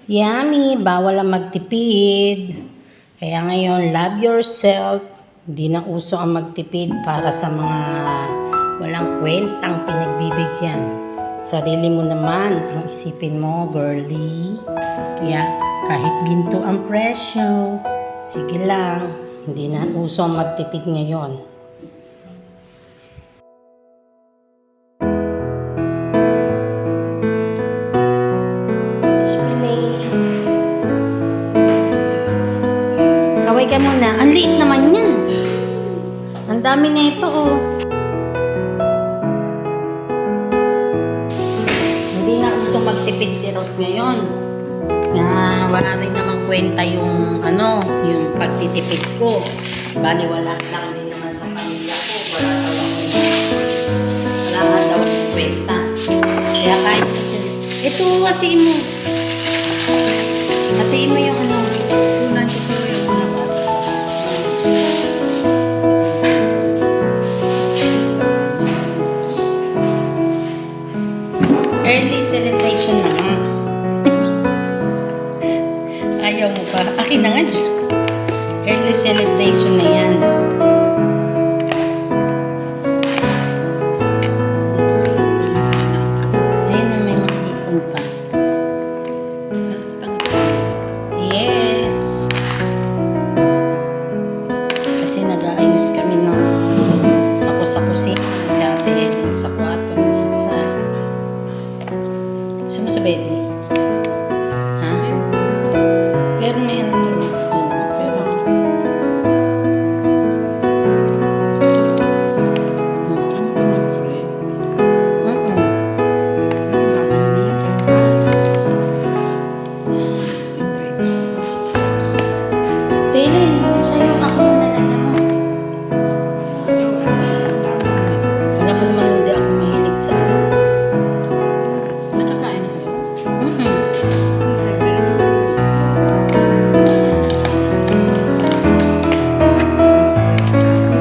Yummy! Bawal ang magtipid. Kaya ngayon, love yourself. Hindi na uso ang magtipid para sa mga walang kwentang pinagbibigyan. Sarili mo naman ang isipin mo, girly. Kaya kahit ginto ang presyo, sige lang. Hindi na uso ang magtipid ngayon. Kaway ka muna. Ang liit naman yan. Ang dami na ito, oh. Hindi na uso magtipid si Rose ngayon. Wala rin namang kwenta yung yung pagtitipid ko. Bali wala lang din naman sa pamilya ko. Wala nga daw yung kwenta. Kaya kahit ito, hatiin mo. Hatiin mo yung early celebration na nga. Ayaw mo pa. Akin na nga, Diyos ko. Early celebration na yan. Ayun na, may mga hipon pa. Yes. Kasi nag-aayos kami ng ako sa kusina, si Ate Helen sa kwarto niya sa bedi. Ha? Pero may pero Telen, sa'yo ako nalalala mo. Alam mo naman hindi ako mahilig sa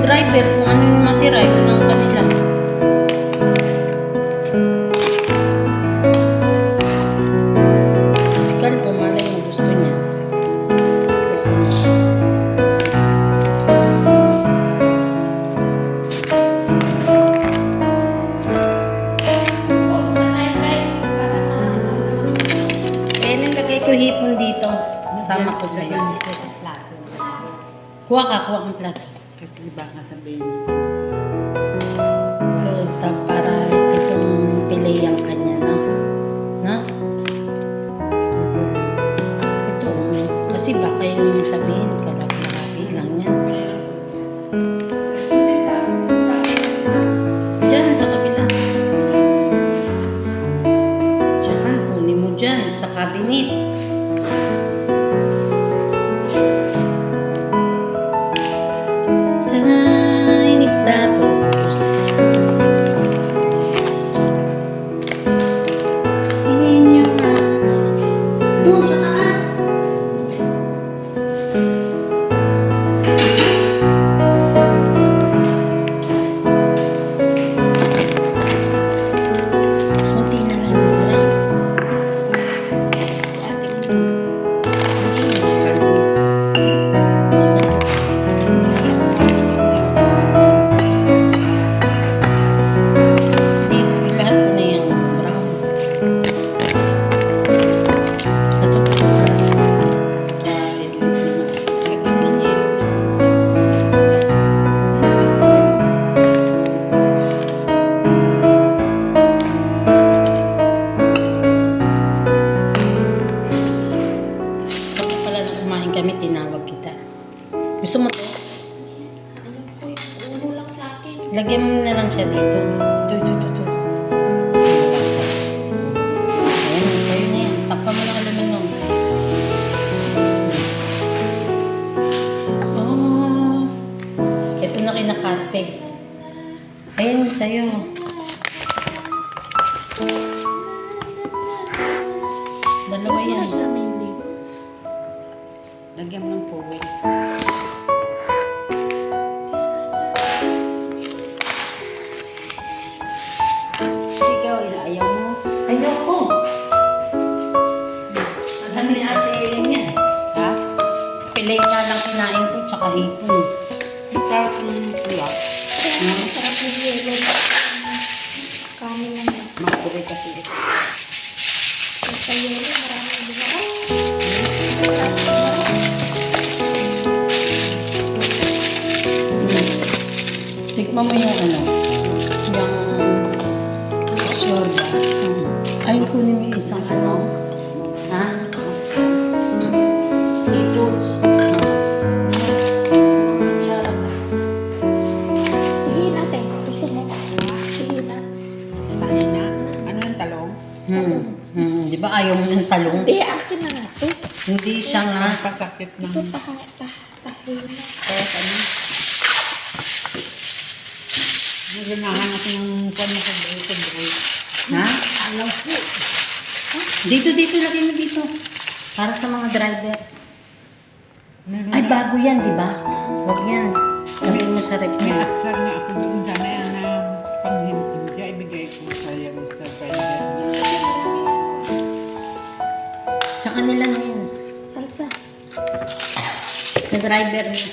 driver kung ano yung matira, yun ang kanila. Si Calvo, malay mo gusto niya. Kaya nilagay ko hipon dito. Sama ko sa'yo. Kuha kang plato. Kasi baka sabihin para itong pilay ang kanya, no? No? Ito, kasi baka yung sabihin, kalahati lang yan. Diyan, sa kabila. Diyan, kunin mo dyan, sa cabinet. Pile nga lang kinain ko, tsaka hipon. Ikaw kung pula. Masarap yung yelo. Kanin lang mas. Makapuri kasi ito. Sa yelo, maraming buwan. Tikman mo yung ano, yung shorba. Ayun, kunin mo yung isang ano. Ha? Seafoods. Mga tsara ba? Tingin natin. Gusto mo? Tingin na. Tahin na. Ano yung talong? Di ba ayaw mo ng talong? Hindi, akin na nga ito. Hindi siya nga. Ang pasakit ng... Ito tahina. Kaya ano? Naganahan natin ng kanya sa buhay. Ha? Alam ko. Dito, lagay mo dito. Para sa mga driver. Meron Ay, na. bago yan, di ba? Huwag yan. Lagay mo sa rep May niya. aksar nga ako doon sana yan na panghintim siya. Ibigay ko sa'yo sa driver. Sa kanila na yun. Salsa. Sa driver niya.